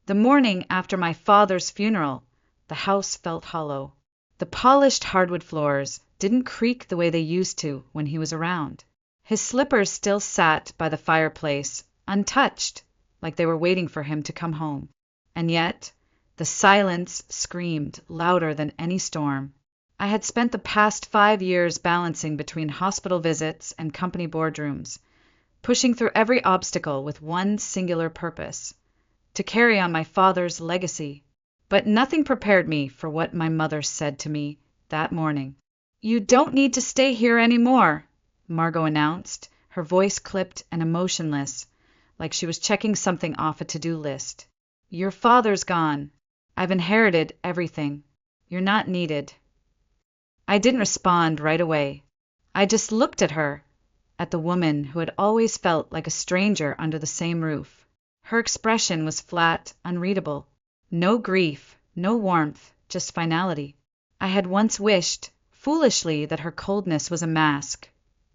The morning after my father's funeral, the house felt hollow. The polished hardwood floors didn't creak the way they used to when he was around. His slippers still sat by the fireplace, untouched, like they were waiting for him to come home. And yet, the silence screamed louder than any storm. I had spent the past 5 years balancing between hospital visits and company boardrooms, pushing through every obstacle with one singular purpose: to carry on my father's legacy. But nothing prepared me for what my mother said to me that morning. "You don't need to stay here anymore," Margot announced, her voice clipped and emotionless, like she was checking something off a to-do list. "Your father's gone. I've inherited everything. You're not needed." I didn't respond right away. I just looked at her, at the woman who had always felt like a stranger under the same roof. Her expression was flat, unreadable. No grief, no warmth, just finality. I had once wished, foolishly, that her coldness was a mask,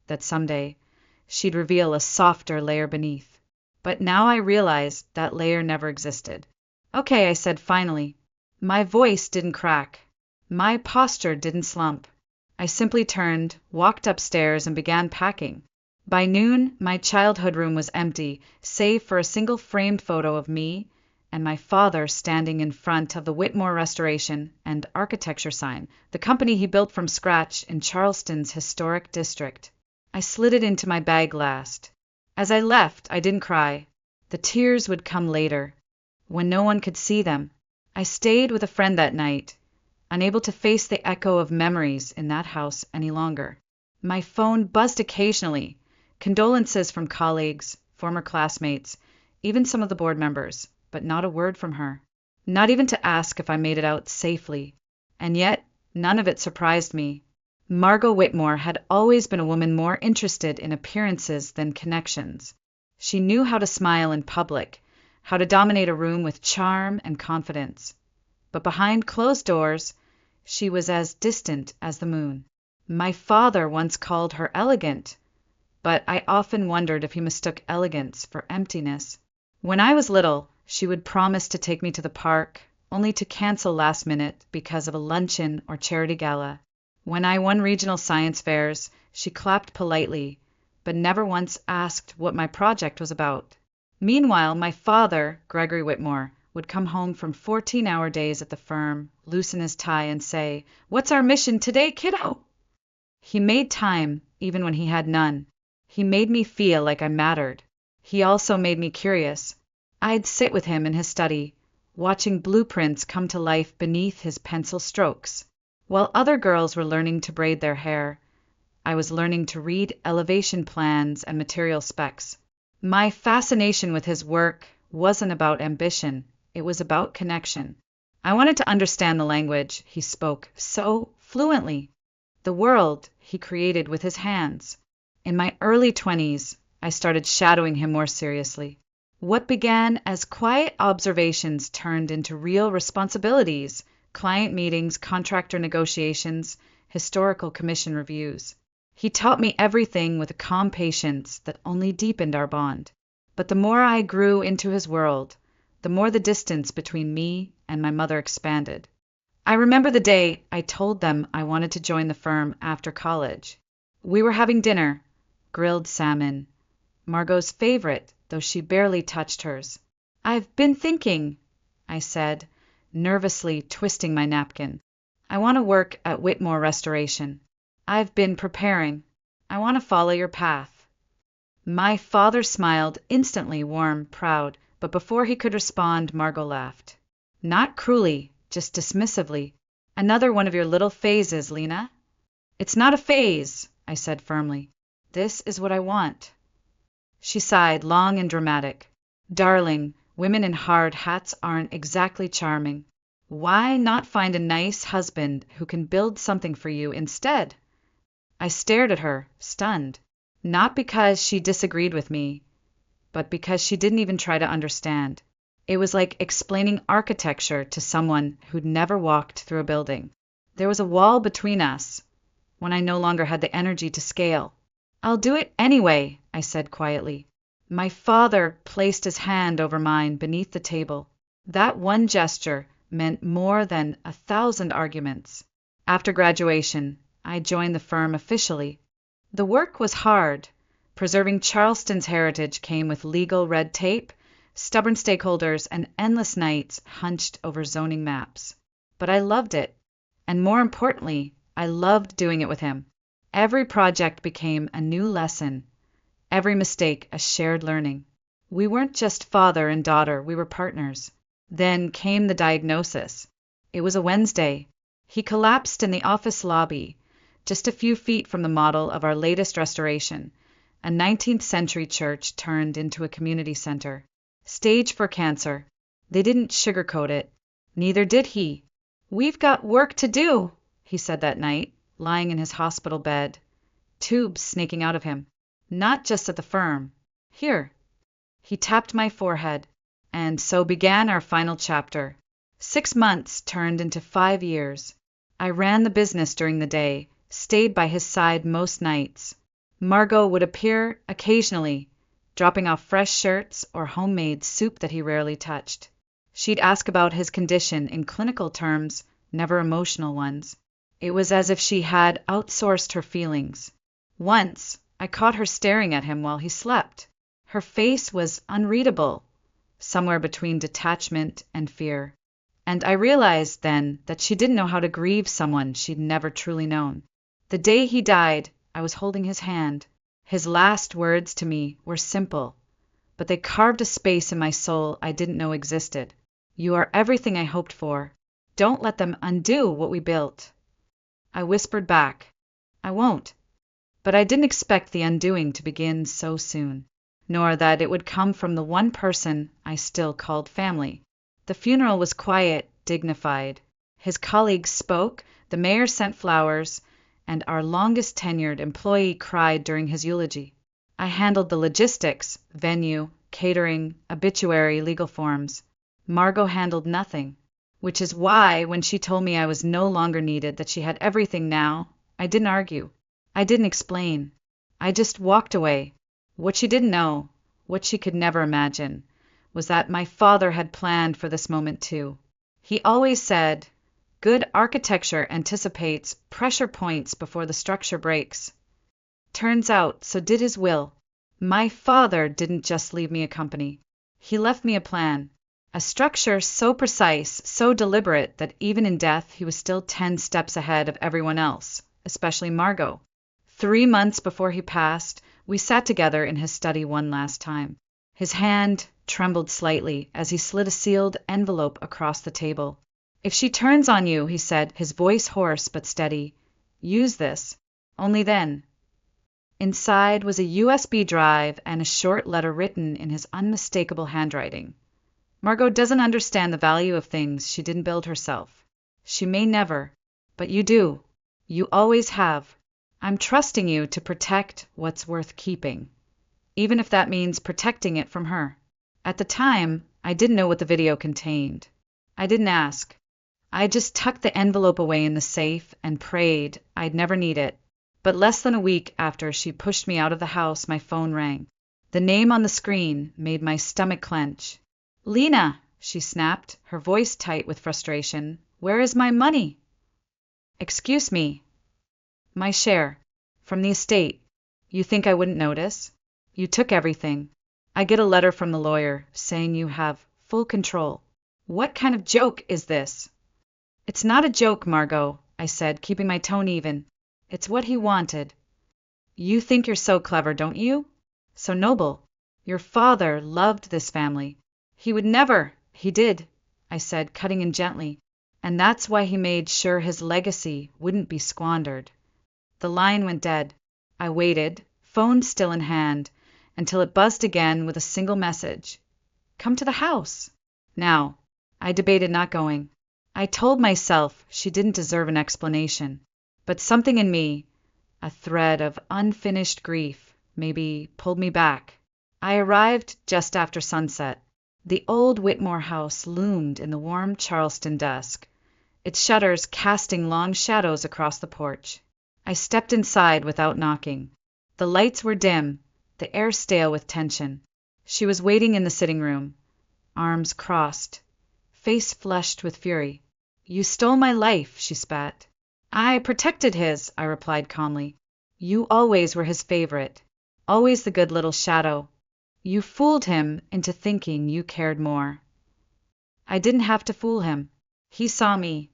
that someday she'd reveal a softer layer beneath. But now I realized that layer never existed. "Okay," I said finally. My voice didn't crack. My posture didn't slump. I simply turned, walked upstairs, and began packing. By noon, my childhood room was empty, save for a single framed photo of me and my father standing in front of the Whitmore Restoration and Architecture sign, the company he built from scratch in Charleston's historic district. I slid it into my bag last. As I left, I didn't cry. The tears would come later, when no one could see them. I stayed with a friend that night, unable to face the echo of memories in that house any longer. My phone buzzed occasionally, condolences from colleagues, former classmates, even some of the board members, but not a word from her. Not even to ask if I made it out safely. And yet, none of it surprised me. Margot Whitmore had always been a woman more interested in appearances than connections. She knew how to smile in public, how to dominate a room with charm and confidence. But behind closed doors, she was as distant as the moon. My father once called her elegant, but I often wondered if he mistook elegance for emptiness. When I was little, she would promise to take me to the park, only to cancel last minute because of a luncheon or charity gala. When I won regional science fairs, she clapped politely, but never once asked what my project was about. Meanwhile, my father, Gregory Whitmore, would come home from 14-hour days at the firm, loosen his tie, and say, "What's our mission today, kiddo?" He made time, even when he had none. He made me feel like I mattered. He also made me curious. I'd sit with him in his study, watching blueprints come to life beneath his pencil strokes. While other girls were learning to braid their hair, I was learning to read elevation plans and material specs. My fascination with his work wasn't about ambition, it was about connection. I wanted to understand the language he spoke so fluently, the world he created with his hands. In my early 20s, I started shadowing him more seriously. What began as quiet observations turned into real responsibilities: client meetings, contractor negotiations, historical commission reviews. He taught me everything with a calm patience that only deepened our bond. But the more I grew into his world, the more the distance between me and my mother expanded. I remember the day I told them I wanted to join the firm after college. We were having dinner, grilled salmon, Margot's favorite, though she barely touched hers. "I've been thinking," I said, nervously twisting my napkin. "I want to work at Whitmore Restoration. I've been preparing. I want to follow your path." My father smiled, instantly warm, proud, but before he could respond, Margot laughed. Not cruelly, just dismissively. "Another one of your little phases, Lena." "It's not a phase," I said firmly. "This is what I want." She sighed, long and dramatic. "Darling, women in hard hats aren't exactly charming. Why not find a nice husband who can build something for you instead?" I stared at her, stunned. Not because she disagreed with me, but because she didn't even try to understand. It was like explaining architecture to someone who'd never walked through a building. There was a wall between us, when I no longer had the energy to scale. "I'll do it anyway," I said quietly. My father placed his hand over mine beneath the table. That one gesture meant more than 1,000 arguments. After graduation, I joined the firm officially. The work was hard. Preserving Charleston's heritage came with legal red tape, stubborn stakeholders, and endless nights hunched over zoning maps. But I loved it. And more importantly, I loved doing it with him. Every project became a new lesson, every mistake a shared learning. We weren't just father and daughter, we were partners. Then came the diagnosis. It was a Wednesday. He collapsed in the office lobby, just a few feet from the model of our latest restoration, a 19th century church turned into a community center. Stage 4 cancer. They didn't sugarcoat it. Neither did he. "We've got work to do," he said that night, lying in his hospital bed, tubes snaking out of him. "Not just at the firm. Here." He tapped my forehead. And so began our final chapter. 6 months turned into 5 years. I ran the business during the day, stayed by his side most nights. Margot would appear occasionally, dropping off fresh shirts or homemade soup that he rarely touched. She'd ask about his condition in clinical terms, never emotional ones. It was as if she had outsourced her feelings. Once, I caught her staring at him while he slept. Her face was unreadable, somewhere between detachment and fear. And I realized then that she didn't know how to grieve someone she'd never truly known. The day he died, I was holding his hand. His last words to me were simple, but they carved a space in my soul I didn't know existed. "You are everything I hoped for. Don't let them undo what we built." I whispered back, "I won't." But I didn't expect the undoing to begin so soon, nor that it would come from the one person I still called family. The funeral was quiet, dignified. His colleagues spoke, the mayor sent flowers, and our longest tenured employee cried during his eulogy. I handled the logistics, venue, catering, obituary, legal forms. Margot handled nothing, which is why when she told me I was no longer needed, that she had everything now, I didn't argue. I didn't explain. I just walked away. What she didn't know, what she could never imagine, was that my father had planned for this moment too. He always said, "Good architecture anticipates pressure points before the structure breaks." Turns out, so did his will. My father didn't just leave me a company. He left me a plan, a structure so precise, so deliberate that even in death he was still 10 steps ahead of everyone else, especially Margot. 3 months before he passed, we sat together in his study one last time. His hand trembled slightly as he slid a sealed envelope across the table. "If she turns on you," he said, his voice hoarse but steady, "use this. Only then." Inside was a USB drive and a short letter written in his unmistakable handwriting. "Margot doesn't understand the value of things she didn't build herself. She may never, but you do. You always have. I'm trusting you to protect what's worth keeping, even if that means protecting it from her." At the time, I didn't know what the video contained. I didn't ask. I just tucked the envelope away in the safe and prayed I'd never need it. But less than a week after she pushed me out of the house, my phone rang. The name on the screen made my stomach clench. "Lena," she snapped, her voice tight with frustration, "where is my money?" "Excuse me." "My share. From the estate. You think I wouldn't notice? You took everything. I get a letter from the lawyer saying you have full control. What kind of joke is this?" "It's not a joke, Margot," I said, keeping my tone even. "It's what he wanted. You think you're so clever, don't you? So noble. Your father loved this family. He would never—" "He did," I said, cutting in gently. "And that's why he made sure his legacy wouldn't be squandered." The line went dead. I waited, phone still in hand, until it buzzed again with a single message. "Come to the house." Now, I debated not going. I told myself she didn't deserve an explanation. But something in me, a thread of unfinished grief, maybe pulled me back. I arrived just after sunset. The old Whitmore house loomed in the warm Charleston dusk, its shutters casting long shadows across the porch. I stepped inside without knocking. The lights were dim, the air stale with tension. She was waiting in the sitting room, arms crossed, face flushed with fury. You stole my life, she spat. I protected his, I replied calmly. You always were his favorite. Always the good little shadow. You fooled him into thinking you cared more. I didn't have to fool him. He saw me.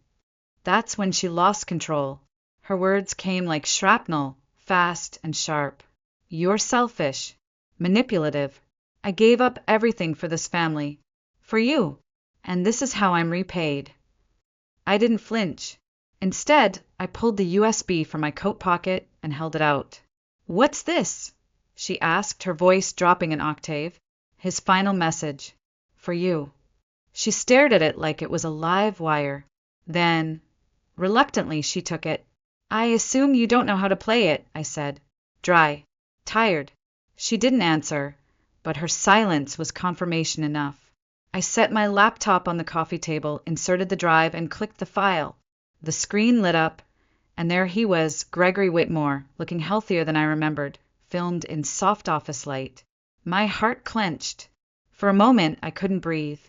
That's when she lost control. Her words came like shrapnel, fast and sharp. You're selfish. Manipulative. I gave up everything for this family. For you. And this is how I'm repaid. I didn't flinch. Instead, I pulled the USB from my coat pocket and held it out. What's this? She asked, her voice dropping an octave. His final message. For you. She stared at it like it was a live wire. Then, reluctantly, she took it. I assume you don't know how to play it, I said. Dry. Tired. She didn't answer, but her silence was confirmation enough. I set my laptop on the coffee table, inserted the drive, and clicked the file. The screen lit up, and there he was, Gregory Whitmore, looking healthier than I remembered, filmed in soft office light. My heart clenched. For a moment, I couldn't breathe.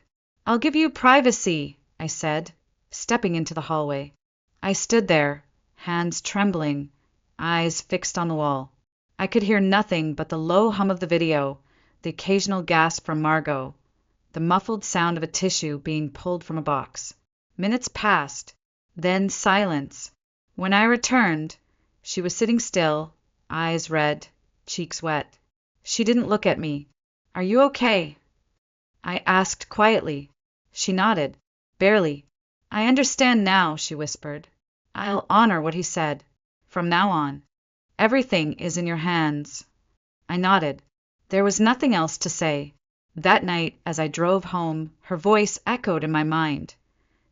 I'll give you privacy, I said, stepping into the hallway. I stood there, hands trembling, eyes fixed on the wall. I could hear nothing but the low hum of the video, the occasional gasp from Margot, the muffled sound of a tissue being pulled from a box. Minutes passed, then silence. When I returned, she was sitting still, eyes red, cheeks wet. She didn't look at me. Are you okay? I asked quietly. She nodded. Barely. I understand now, she whispered. I'll honor what he said. From now on. Everything is in your hands. I nodded. There was nothing else to say. That night, as I drove home, her voice echoed in my mind.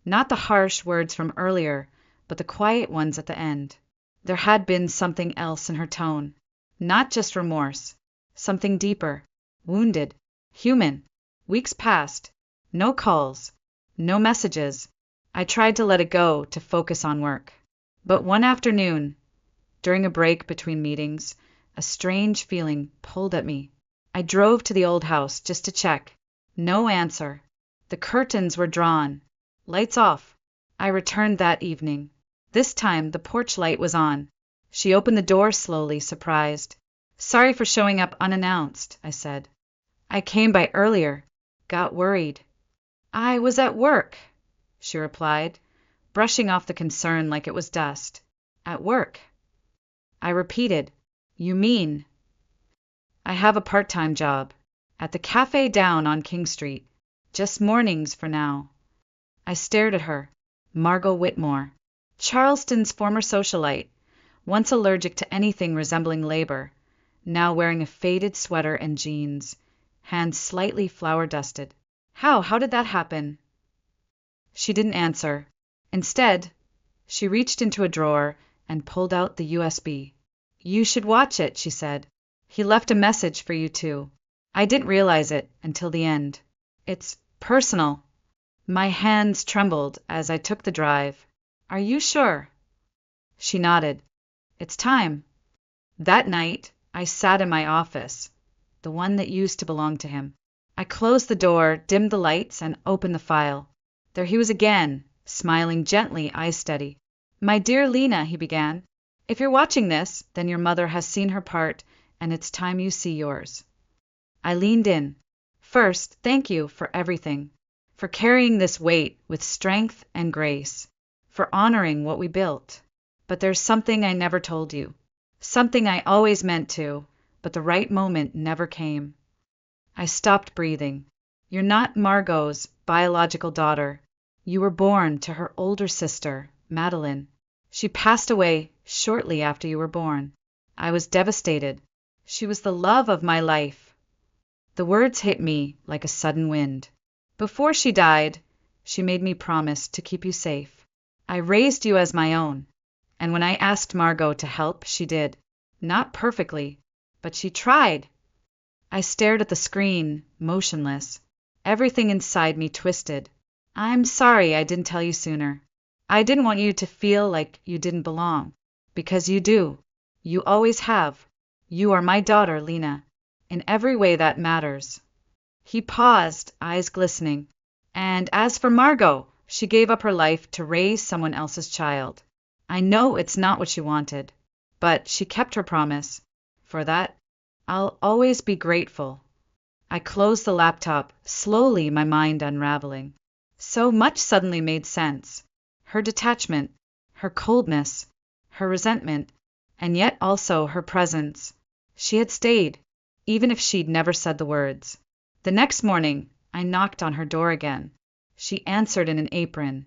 Not the harsh words from earlier, but the quiet ones at the end. There had been something else in her tone. Not just remorse. Something deeper. Wounded. Human. Weeks passed. No calls. No messages. I tried to let it go, to focus on work. But one afternoon, during a break between meetings, a strange feeling pulled at me. I drove to the old house just to check. No answer. The curtains were drawn. Lights off. I returned that evening. This time the porch light was on. She opened the door slowly, surprised. Sorry for showing up unannounced, I said. I came by earlier. Got worried. I was at work, she replied, brushing off the concern like it was dust. At work. I repeated. You mean? I have a part-time job. At the cafe down on King Street. Just mornings for now. I stared at her. Margot Whitmore. Charleston's former socialite, once allergic to anything resembling labor, now wearing a faded sweater and jeans, hands slightly flour-dusted. How did that happen? She didn't answer. Instead, she reached into a drawer and pulled out the USB. You should watch it, she said. He left a message for you too. I didn't realize it until the end. It's personal. My hands trembled as I took the drive. Are you sure? She nodded. It's time. That night, I sat in my office, the one that used to belong to him. I closed the door, dimmed the lights, and opened the file. There he was again, smiling gently, eyes steady. My dear Lena, he began, if you're watching this, then your mother has seen her part, and it's time you see yours. I leaned in. First, thank you for everything, for carrying this weight with strength and grace, for honoring what we built. But there's something I never told you, something I always meant to, but the right moment never came. I stopped breathing. You're not Margot's biological daughter. You were born to her older sister, Madeline. She passed away shortly after you were born. I was devastated. She was the love of my life. The words hit me like a sudden wind. Before she died, she made me promise to keep you safe. I raised you as my own. And when I asked Margot to help, she did. Not perfectly, but she tried. I stared at the screen, motionless. Everything inside me twisted. I'm sorry I didn't tell you sooner. I didn't want you to feel like you didn't belong. Because you do. You always have. You are my daughter, Lena. In every way that matters. He paused, eyes glistening. And as for Margot, she gave up her life to raise someone else's child. I know it's not what she wanted, but she kept her promise. For that, I'll always be grateful. I closed the laptop, slowly, my mind unraveling. So much suddenly made sense. Her detachment, her coldness, her resentment, and yet also her presence. She had stayed, even if she'd never said the words. The next morning, I knocked on her door again. She answered in an apron,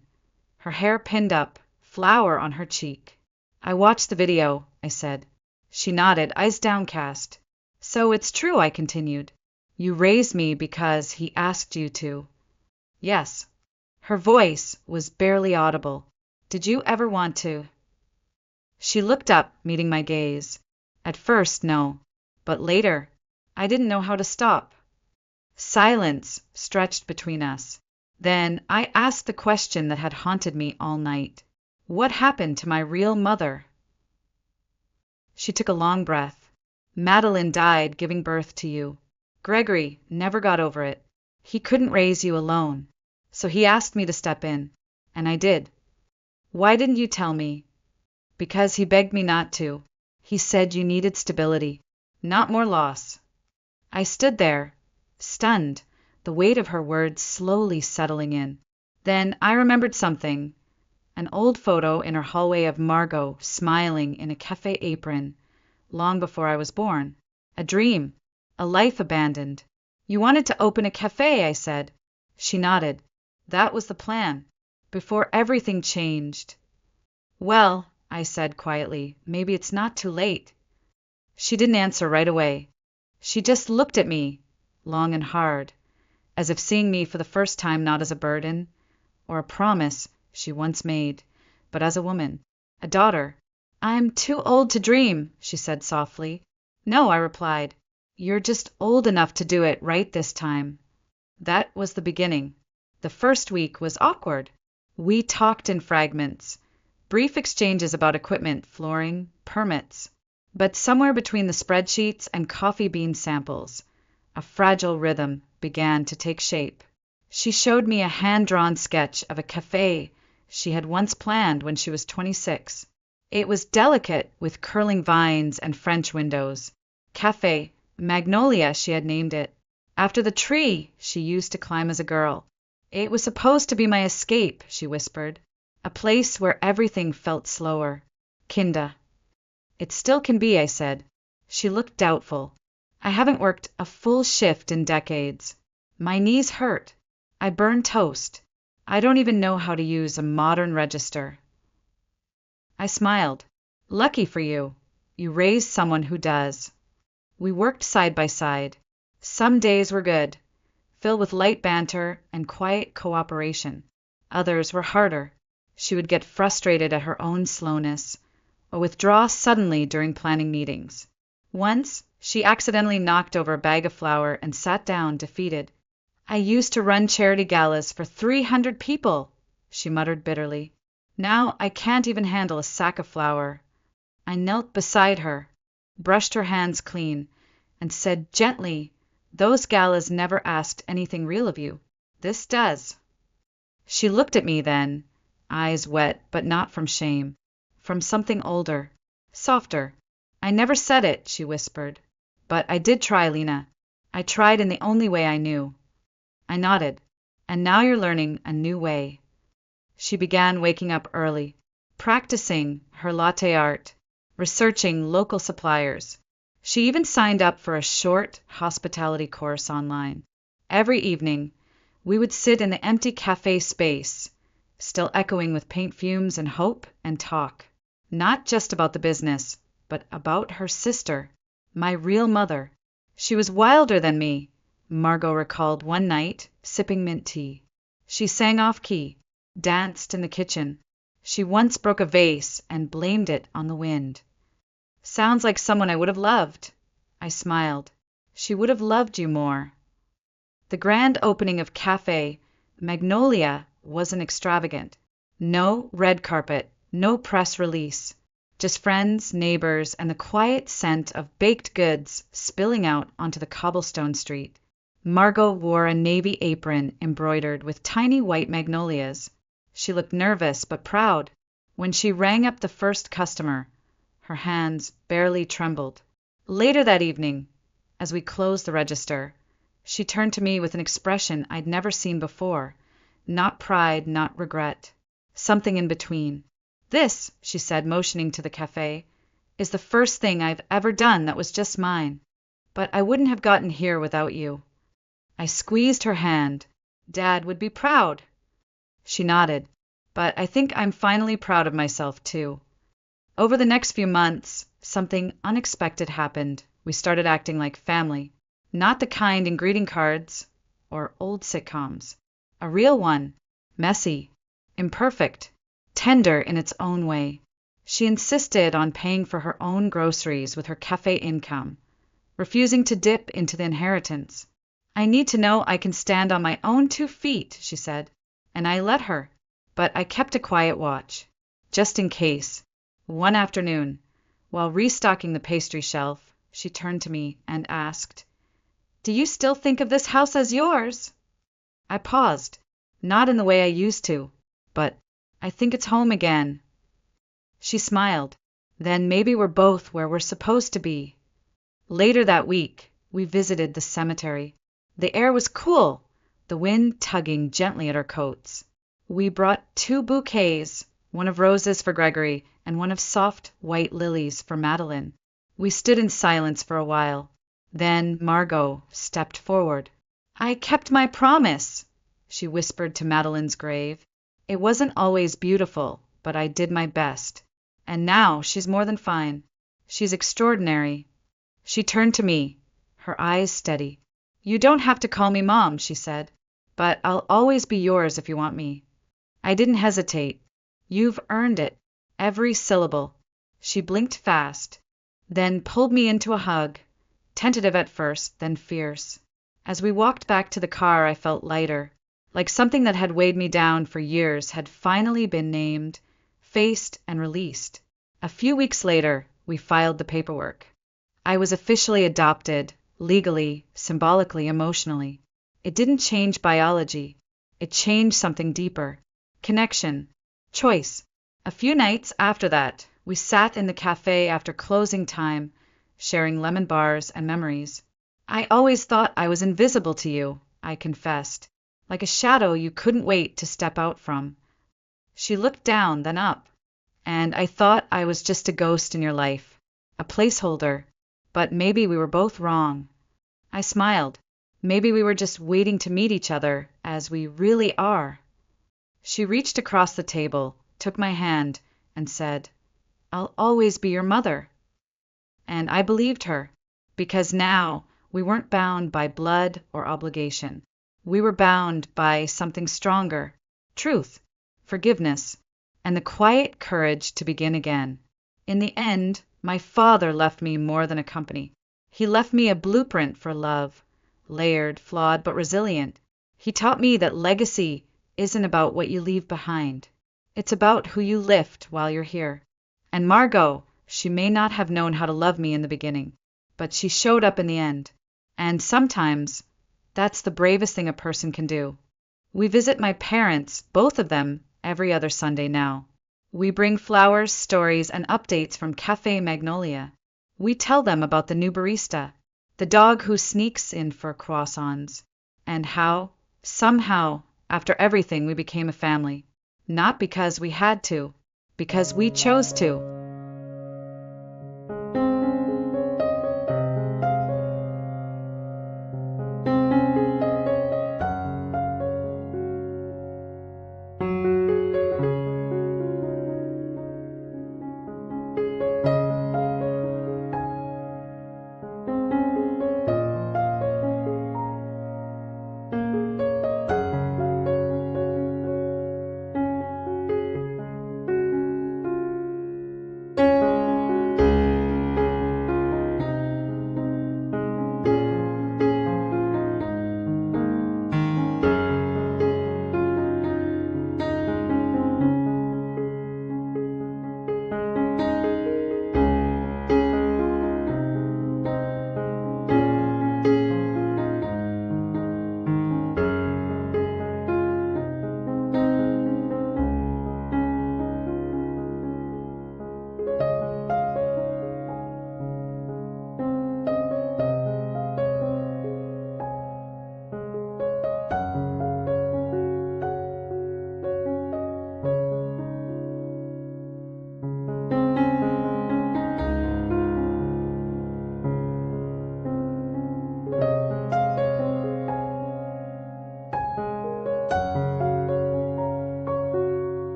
her hair pinned up, flour on her cheek. I watched the video, I said. She nodded, eyes downcast. So it's true, I continued. You raised me because he asked you to. Yes. Her voice was barely audible. Did you ever want to? She looked up, meeting my gaze. At first, no. But later, I didn't know how to stop. Silence stretched between us. Then I asked the question that had haunted me all night. What happened to my real mother? She took a long breath. Madeline died giving birth to you. Gregory never got over it. He couldn't raise you alone. So he asked me to step in. And I did. Why didn't you tell me? Because he begged me not to. He said you needed stability, not more loss. I stood there, stunned, the weight of her words slowly settling in. Then I remembered something. An old photo in her hallway of Margot smiling in a cafe apron, long before I was born. A dream, a life abandoned. You wanted to open a cafe, I said. She nodded. That was the plan, before everything changed. Well, I said quietly, maybe it's not too late. She didn't answer right away. She just looked at me, long and hard, as if seeing me for the first time not as a burden, or a promise she once made, but as a woman, a daughter. I'm too old to dream, she said softly. No, I replied. You're just old enough to do it right this time. That was the beginning. The first week was awkward. We talked in fragments, brief exchanges about equipment, flooring, permits. But somewhere between the spreadsheets and coffee bean samples, a fragile rhythm began to take shape. She showed me a hand-drawn sketch of a cafe she had once planned when she was 26. It was delicate, with curling vines and French windows. Café Magnolia, she had named it, after the tree she used to climb as a girl. It was supposed to be my escape, she whispered, a place where everything felt slower. Kinda. It still can be, I said. She looked doubtful. I haven't worked a full shift in decades. My knees hurt. I burn toast. I don't even know how to use a modern register. I smiled. Lucky for you. You raised someone who does. We worked side by side. Some days were good, filled with light banter and quiet cooperation. Others were harder. She would get frustrated at her own slowness, or withdraw suddenly during planning meetings. Once, she accidentally knocked over a bag of flour and sat down, defeated. I used to run charity galas for 300 people, she muttered bitterly. Now I can't even handle a sack of flour. I knelt beside her, brushed her hands clean, and said gently, those galas never asked anything real of you. This does. She looked at me then, eyes wet, but not from shame, from something older, softer. I never said it, she whispered. But I did try, Lena. I tried in the only way I knew. I nodded. And now you're learning a new way. She began waking up early, practicing her latte art, researching local suppliers. She even signed up for a short hospitality course online. Every evening, we would sit in the empty cafe space, still echoing with paint fumes and hope, and talk. Not just about the business, but about her sister, my real mother. She was wilder than me, Margot recalled one night, sipping mint tea. She sang off-key, danced in the kitchen. She once broke a vase and blamed it on the wind. Sounds like someone I would have loved. I smiled. She would have loved you more. The grand opening of Cafe Magnolia wasn't extravagant. No red carpet, no press release. Just friends, neighbors, and the quiet scent of baked goods spilling out onto the cobblestone street. Margot wore a navy apron embroidered with tiny white magnolias. She looked nervous but proud. When she rang up the first customer, her hands barely trembled. Later that evening, as we closed the register, she turned to me with an expression I'd never seen before. Not pride, not regret. Something in between. "This," she said, motioning to the cafe, "is the first thing I've ever done that was just mine. But I wouldn't have gotten here without you." I squeezed her hand. "Dad would be proud." She nodded. "But I think I'm finally proud of myself, too." Over the next few months, something unexpected happened. We started acting like family. Not the kind in greeting cards or old sitcoms. A real one. Messy. Imperfect. Tender in its own way. She insisted on paying for her own groceries with her cafe income, refusing to dip into the inheritance. "I need to know I can stand on my own 2 feet," she said, and I let her. But I kept a quiet watch, just in case. One afternoon, while restocking the pastry shelf, she turned to me and asked, "Do you still think of this house as yours?" I paused, not in the way I used to, but "I think it's home again." She smiled. "Then maybe we're both where we're supposed to be." Later that week, we visited the cemetery. The air was cool, the wind tugging gently at our coats. We brought 2 bouquets, one of roses for Gregory and one of soft white lilies for Madeline. We stood in silence for a while. Then Margot stepped forward. "I kept my promise," she whispered to Madeline's grave. "It wasn't always beautiful, but I did my best. And now she's more than fine. She's extraordinary." She turned to me, her eyes steady. "You don't have to call me Mom," she said, "but I'll always be yours if you want me." I didn't hesitate. "You've earned it, every syllable." She blinked fast, then pulled me into a hug, tentative at first, then fierce. As we walked back to the car, I felt lighter, like something that had weighed me down for years had finally been named, faced, and released. A few weeks later, we filed the paperwork. I was officially adopted, legally, symbolically, emotionally. It didn't change biology. It changed something deeper. Connection. Choice. A few nights after that, we sat in the cafe after closing time, sharing lemon bars and memories. "I always thought I was invisible to you," I confessed, "like a shadow you couldn't wait to step out from." She looked down, then up, and I thought I was just a ghost in your life, a placeholder, but maybe we were both wrong. I smiled. Maybe we were just waiting to meet each other as we really are. She reached across the table, took my hand, and said, "I'll always be your mother." And I believed her, because now we weren't bound by blood or obligation. We were bound by something stronger, truth, forgiveness, and the quiet courage to begin again. In the end, my father left me more than a company. He left me a blueprint for love, layered, flawed, but resilient. He taught me that legacy isn't about what you leave behind. It's about who you lift while you're here. And Margot, she may not have known how to love me in the beginning, but she showed up in the end. And sometimes, that's the bravest thing a person can do. We visit my parents, both of them, every other Sunday now. We bring flowers, stories, and updates from Cafe Magnolia. We tell them about the new barista, the dog who sneaks in for croissants, and how, somehow, after everything, we became a family. Not because we had to, because we chose to.